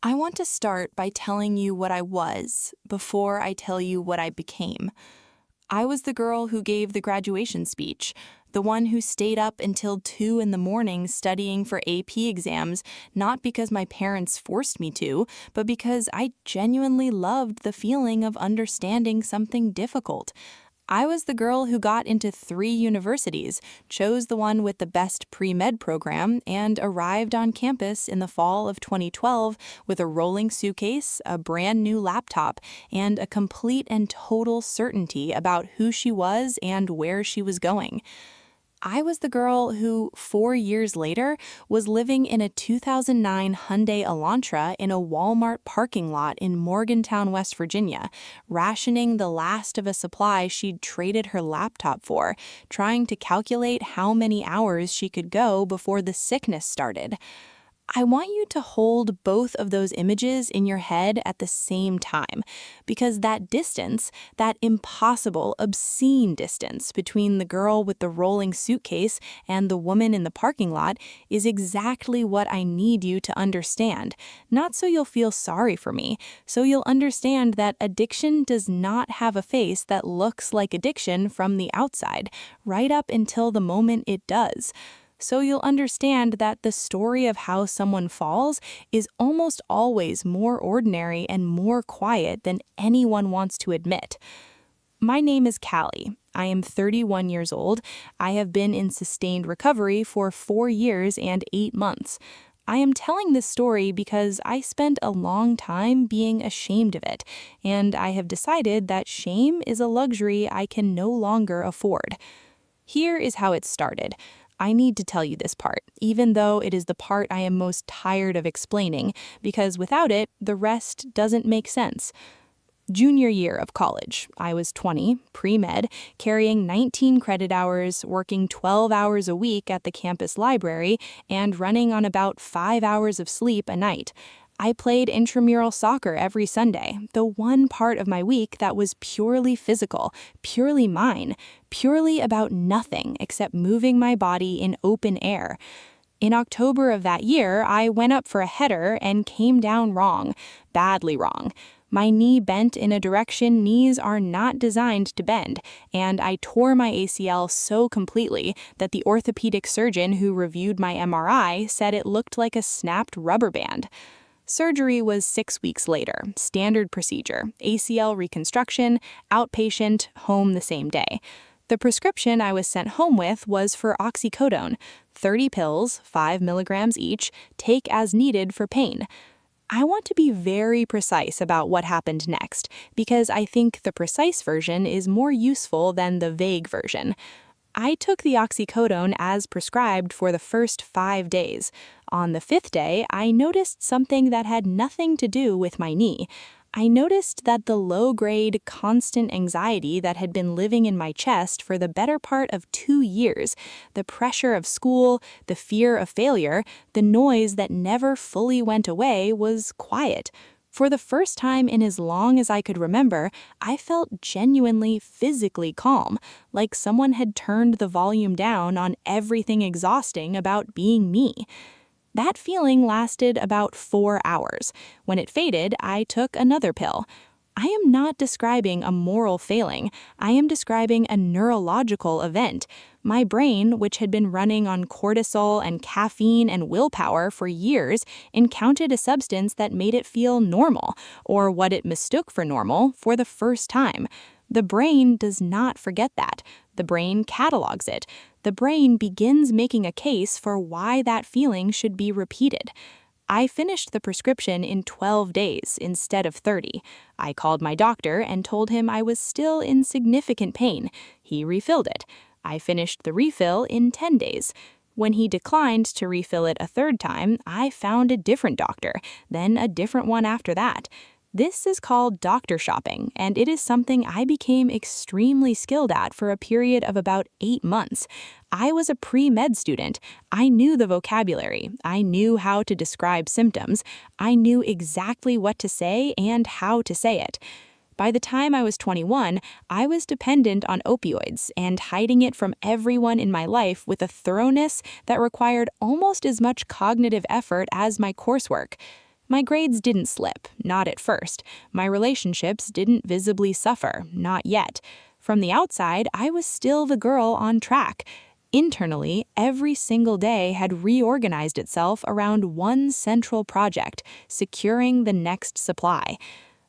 I want to start by telling you what I was before I tell you what I became. I was the girl who gave the graduation speech, the one who stayed up until 2 in the morning studying for AP exams, not because my parents forced me to, but because I genuinely loved the feeling of understanding something difficult. I was the girl who got into 3 universities, chose the one with the best pre-med program, and arrived on campus in the fall of 2012 with a rolling suitcase, a brand new laptop, and a complete and total certainty about who she was and where she was going. I was the girl who, 4 years later, was living in a 2009 Hyundai Elantra in a Walmart parking lot in Morgantown, West Virginia, rationing the last of a supply she'd traded her laptop for, trying to calculate how many hours she could go before the sickness started. I want you to hold both of those images in your head at the same time, because that distance, that impossible, obscene distance between the girl with the rolling suitcase and the woman in the parking lot is exactly what I need you to understand. Not so you'll feel sorry for me, so you'll understand that addiction does not have a face that looks like addiction from the outside, right up until the moment it does. So you'll understand that the story of how someone falls is almost always more ordinary and more quiet than anyone wants to admit. My name is Callie. I am 31 years old. I have been in sustained recovery for 4 years and 8 months. I am telling this story because I spent a long time being ashamed of it, and I have decided that shame is a luxury I can no longer afford. Here is how it started. I need to tell you this part, even though it is the part I am most tired of explaining, because without it, the rest doesn't make sense. Junior year of college, I was 20, pre-med, carrying 19 credit hours, working 12 hours a week at the campus library, and running on about 5 hours of sleep a night. I played intramural soccer every Sunday, the one part of my week that was purely physical, purely mine, purely about nothing except moving my body in open air. In October of that year, I went up for a header and came down wrong, badly wrong. My knee bent in a direction knees are not designed to bend, and I tore my ACL so completely that the orthopedic surgeon who reviewed my MRI said it looked like a snapped rubber band. Surgery was 6 weeks later, standard procedure, ACL reconstruction, outpatient, home the same day. The prescription I was sent home with was for oxycodone, 30 pills, 5 milligrams each, take as needed for pain. I want to be very precise about what happened next, because I think the precise version is more useful than the vague version. I took the oxycodone as prescribed for the first 5 days. On the 5th day, I noticed something that had nothing to do with my knee. I noticed that the low-grade, constant anxiety that had been living in my chest for the better part of 2 years, the pressure of school, the fear of failure, the noise that never fully went away was quiet. For the first time in as long as I could remember, I felt genuinely physically calm, like someone had turned the volume down on everything exhausting about being me. That feeling lasted about 4 hours. When it faded, I took another pill. I am not describing a moral failing. I am describing a neurological event. My brain, which had been running on cortisol and caffeine and willpower for years, encountered a substance that made it feel normal, or what it mistook for normal, for the first time. The brain does not forget that. The brain catalogs it. The brain begins making a case for why that feeling should be repeated. I finished the prescription in 12 days instead of 30. I called my doctor and told him I was still in significant pain. He refilled it. I finished the refill in 10 days. When he declined to refill it a third time, I found a different doctor, then a different one after that. This is called doctor shopping, and it is something I became extremely skilled at for a period of about 8 months. I was a pre-med student. I knew the vocabulary. I knew how to describe symptoms. I knew exactly what to say and how to say it. By the time I was 21, I was dependent on opioids and hiding it from everyone in my life with a thoroughness that required almost as much cognitive effort as my coursework. My grades didn't slip, not at first. My relationships didn't visibly suffer, not yet. From the outside, I was still the girl on track. Internally, every single day had reorganized itself around one central project, securing the next supply.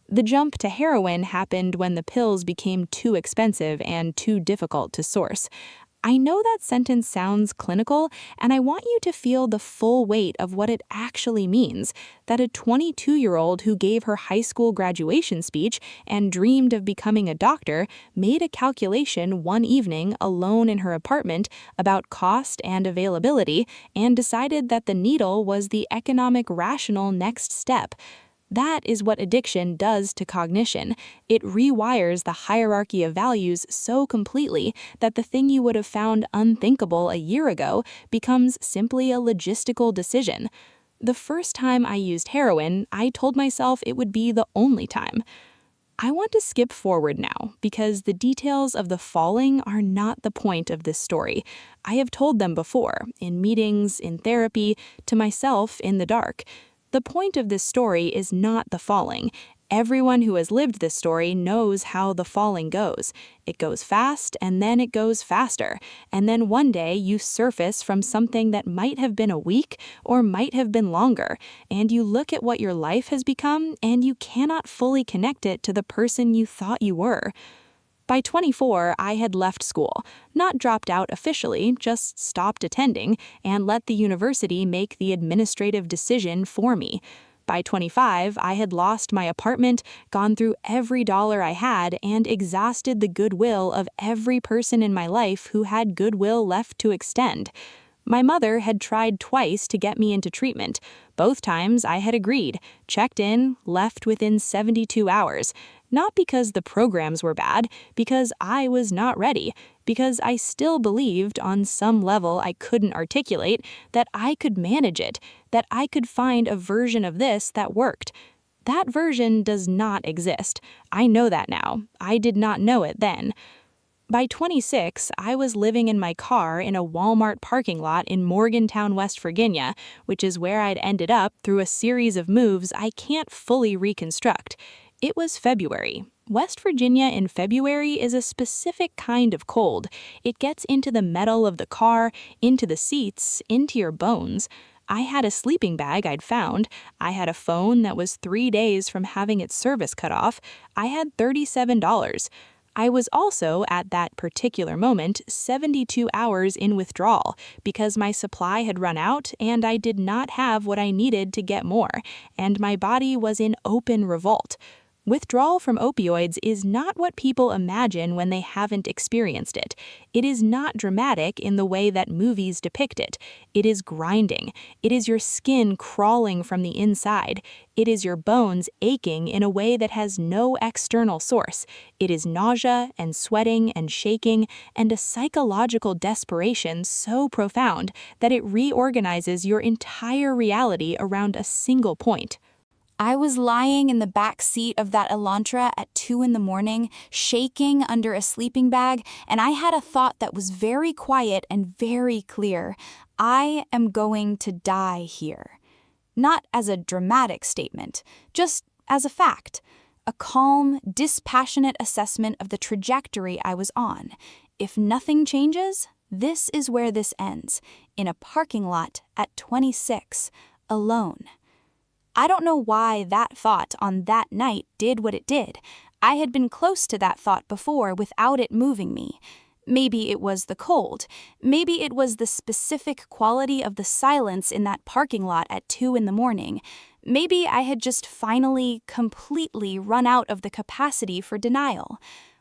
The jump to heroin happened when the pills became too expensive and too difficult to source. I know that sentence sounds clinical, and I want you to feel the full weight of what it actually means, that a 22-year-old who gave her high school graduation speech and dreamed of becoming a doctor made a calculation one evening alone in her apartment about cost and availability and decided that the needle was the economic rational next step. That is what addiction does to cognition. It rewires the hierarchy of values so completely that the thing you would have found unthinkable a year ago becomes simply a logistical decision. The first time I used heroin, I told myself it would be the only time. I want to skip forward now because the details of the falling are not the point of this story. I have told them before, in meetings, in therapy, to myself in the dark. The point of this story is not the falling. Everyone who has lived this story knows how the falling goes. It goes fast, and then it goes faster. And then one day you surface from something that might have been a week or might have been longer, and you look at what your life has become, and you cannot fully connect it to the person you thought you were. By 24, I had left school, not dropped out officially, just stopped attending, and let the university make the administrative decision for me. By 25, I had lost my apartment, gone through every dollar I had, and exhausted the goodwill of every person in my life who had goodwill left to extend. My mother had tried twice to get me into treatment. Both times I had agreed, checked in, left within 72 hours. Not because the programs were bad, because I was not ready, because I still believed, on some level I couldn't articulate, that I could manage it, that I could find a version of this that worked. That version does not exist. I know that now. I did not know it then. By 26, I was living in my car in a Walmart parking lot in Morgantown, West Virginia, which is where I'd ended up through a series of moves I can't fully reconstruct. It was February. West Virginia in February is a specific kind of cold. It gets into the metal of the car, into the seats, into your bones. I had a sleeping bag I'd found. I had a phone that was 3 days from having its service cut off. I had $37. I was also, at that particular moment, 72 hours in withdrawal because my supply had run out and I did not have what I needed to get more, and my body was in open revolt. Withdrawal from opioids is not what people imagine when they haven't experienced it. It is not dramatic in the way that movies depict it. It is grinding. It is your skin crawling from the inside. It is your bones aching in a way that has no external source. It is nausea and sweating and shaking and a psychological desperation so profound that it reorganizes your entire reality around a single point. I was lying in the back seat of that Elantra at 2 in the morning, shaking under a sleeping bag, and I had a thought that was very quiet and very clear. I am going to die here. Not as a dramatic statement, just as a fact. A calm, dispassionate assessment of the trajectory I was on. If nothing changes, this is where this ends, in a parking lot at 26, alone. I don't know why that thought on that night did what it did. I had been close to that thought before without it moving me. Maybe it was the cold. Maybe it was the specific quality of the silence in that parking lot at 2 in the morning. Maybe I had just finally, completely run out of the capacity for denial.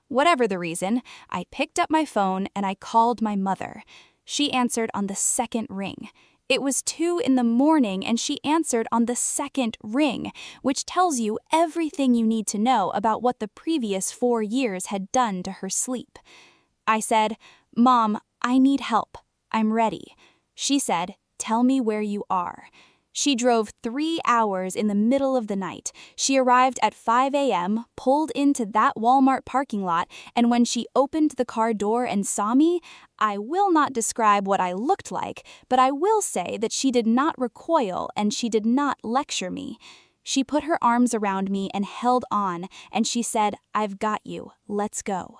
Whatever the reason, I picked up my phone and I called my mother. She answered on the second ring. It was 2 in the morning and she answered on the second ring, which tells you everything you need to know about what the previous 4 years had done to her sleep. I said, "Mom, I need help. I'm ready." She said, "Tell me where you are." She drove 3 hours in the middle of the night. She arrived at 5 a.m., pulled into that Walmart parking lot, and when she opened the car door and saw me, I will not describe what I looked like, but I will say that she did not recoil and she did not lecture me. She put her arms around me and held on, and she said, "I've got you. Let's go."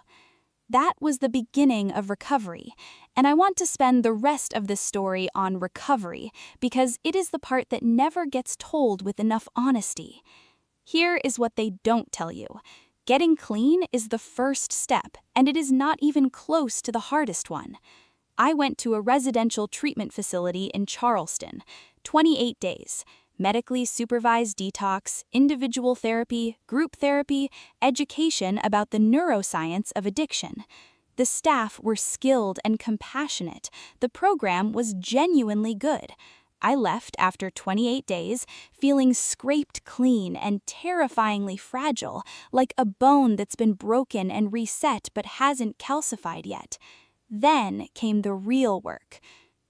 That was the beginning of recovery, and I want to spend the rest of this story on recovery because it is the part that never gets told with enough honesty. Here is what they don't tell you. Getting clean is the first step, and it is not even close to the hardest one. I went to a residential treatment facility in Charleston, 28 days. Medically supervised detox, individual therapy, group therapy, education about the neuroscience of addiction. The staff were skilled and compassionate. The program was genuinely good. I left after 28 days feeling scraped clean and terrifyingly fragile, like a bone that's been broken and reset but hasn't calcified yet. Then came the real work.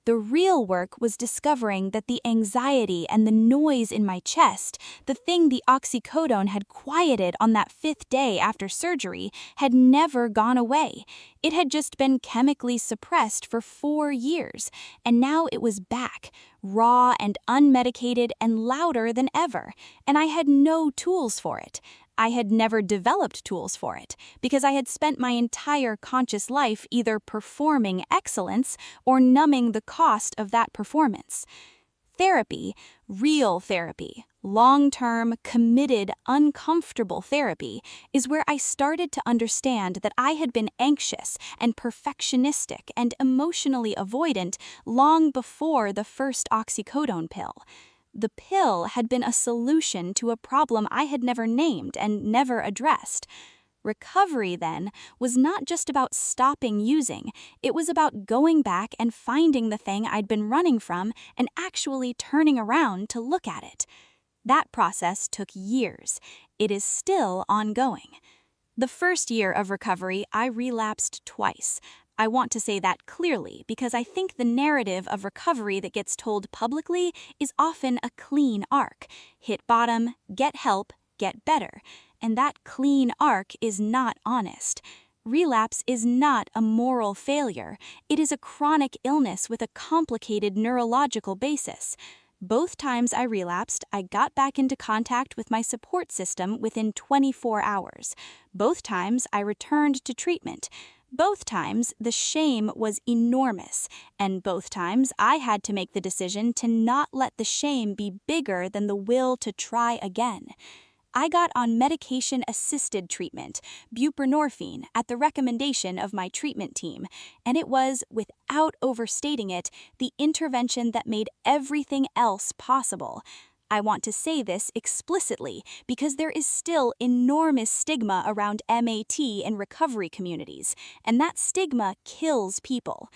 The real work was discovering that the anxiety and the noise in my chest, the thing the oxycodone had quieted on that 5th day after surgery, had never gone away. It had just been chemically suppressed for 4 years, and now it was back, raw and unmedicated and louder than ever, and I had no tools for it. I had never developed tools for it because I had spent my entire conscious life either performing excellence or numbing the cost of that performance. Therapy, real therapy, long-term, committed, uncomfortable therapy, is where I started to understand that I had been anxious and perfectionistic and emotionally avoidant long before the first oxycodone pill. The pill had been a solution to a problem I had never named and never addressed. Recovery, then, was not just about stopping using, it was about going back and finding the thing I'd been running from and actually turning around to look at it. That process took years. It is still ongoing. The first year of recovery, I relapsed twice. I want to say that clearly because I think the narrative of recovery that gets told publicly is often a clean arc. Hit bottom, get help, get better. And that clean arc is not honest. Relapse is not a moral failure. It is a chronic illness with a complicated neurological basis. Both times I relapsed, I got back into contact with my support system within 24 hours. Both times I returned to treatment. Both times, the shame was enormous, and both times I had to make the decision to not let the shame be bigger than the will to try again. I got on medication-assisted treatment, buprenorphine, at the recommendation of my treatment team, and it was, without overstating it, the intervention that made everything else possible. I want to say this explicitly because there is still enormous stigma around MAT in recovery communities, and that stigma kills people.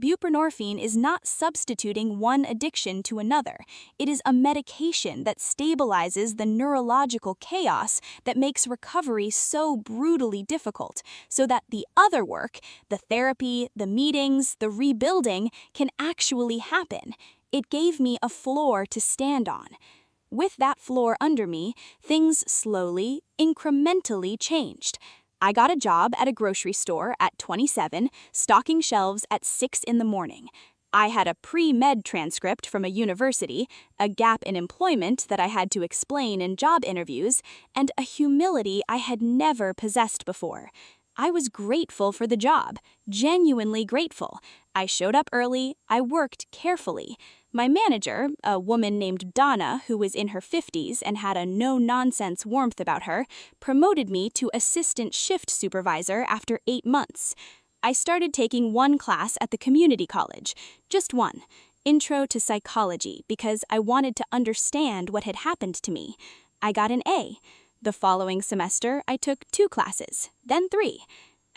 Buprenorphine is not substituting one addiction to another. It is a medication that stabilizes the neurological chaos that makes recovery so brutally difficult, so that the other work, the therapy, the meetings, the rebuilding, can actually happen. It gave me a floor to stand on. With that floor under me, things slowly, incrementally changed. I got a job at a grocery store at 27, stocking shelves at 6 in the morning. I had a pre-med transcript from a university, a gap in employment that I had to explain in job interviews, and a humility I had never possessed before. I was grateful for the job, genuinely grateful. I showed up early, I worked carefully. My manager, a woman named Donna who was in her 50s and had a no-nonsense warmth about her, promoted me to assistant shift supervisor after 8 months. I started taking one class at the community college, just one, Intro to Psychology, because I wanted to understand what had happened to me. I got an A. The following semester, I took 2 classes, then 3.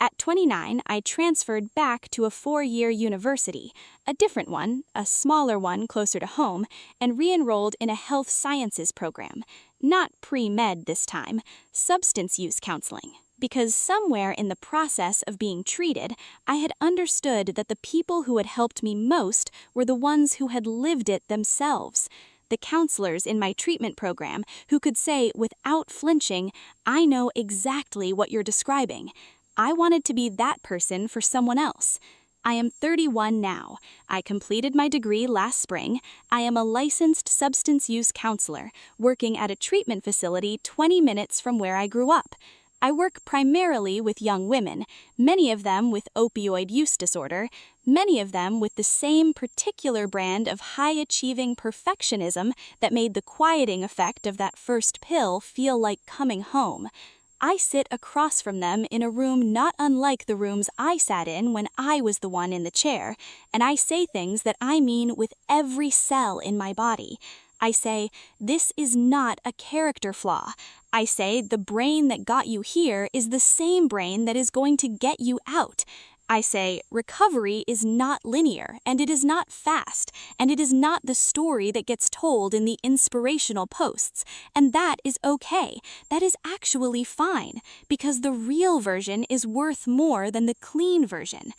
At 29, I transferred back to a 4-year university, a different one, a smaller one closer to home, and re-enrolled in a health sciences program. Not pre-med this time, substance use counseling. Because somewhere in the process of being treated, I had understood that the people who had helped me most were the ones who had lived it themselves. The counselors in my treatment program who could say without flinching, "I know exactly what you're describing." I wanted to be that person for someone else. I am 31 now. I completed my degree last spring. I am a licensed substance use counselor, working at a treatment facility 20 minutes from where I grew up. I work primarily with young women, many of them with opioid use disorder, many of them with the same particular brand of high-achieving perfectionism that made the quieting effect of that first pill feel like coming home. I sit across from them in a room not unlike the rooms I sat in when I was the one in the chair, and I say things that I mean with every cell in my body. I say, this is not a character flaw. I say, the brain that got you here is the same brain that is going to get you out. I say, recovery is not linear, and it is not fast, and it is not the story that gets told in the inspirational posts, and that is okay. That is actually fine, because the real version is worth more than the clean version.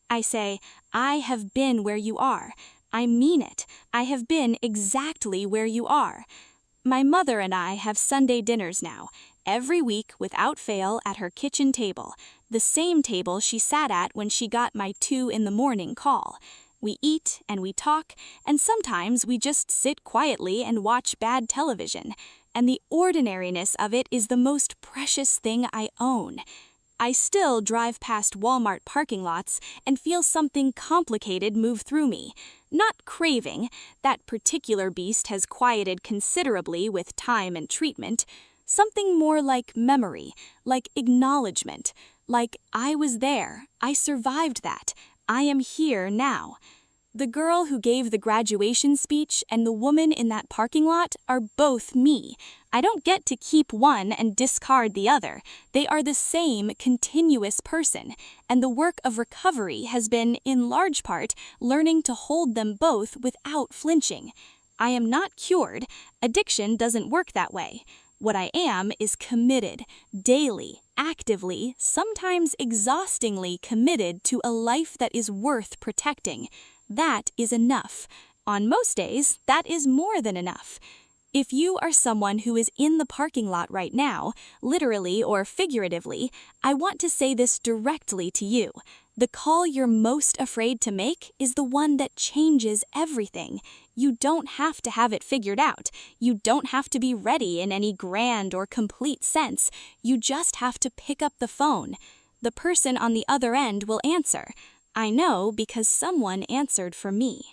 I say, I have been where you are. I mean it. I have been exactly where you are. My mother and I have Sunday dinners now, every week without fail at her kitchen table, the same table she sat at when she got my 2 a.m. call. We eat and we talk, and sometimes we just sit quietly and watch bad television, and the ordinariness of it is the most precious thing I own. I still drive past Walmart parking lots and feel something complicated move through me. Not craving, that particular beast has quieted considerably with time and treatment. Something more like memory, like acknowledgement, like I was there, I survived that, I am here now. The girl who gave the graduation speech and the woman in that parking lot are both me. I don't get to keep one and discard the other. They are the same continuous person, and the work of recovery has been, in large part, learning to hold them both without flinching. I am not cured. Addiction doesn't work that way. What I am is committed, daily, actively, sometimes exhaustingly committed to a life that is worth protecting. That is enough. On most days, that is more than enough. If you are someone who is in the parking lot right now, literally or figuratively, I want to say this directly to you. The call you're most afraid to make is the one that changes everything. You don't have to have it figured out. You don't have to be ready in any grand or complete sense. You just have to pick up the phone. The person on the other end will answer. I know because someone answered for me.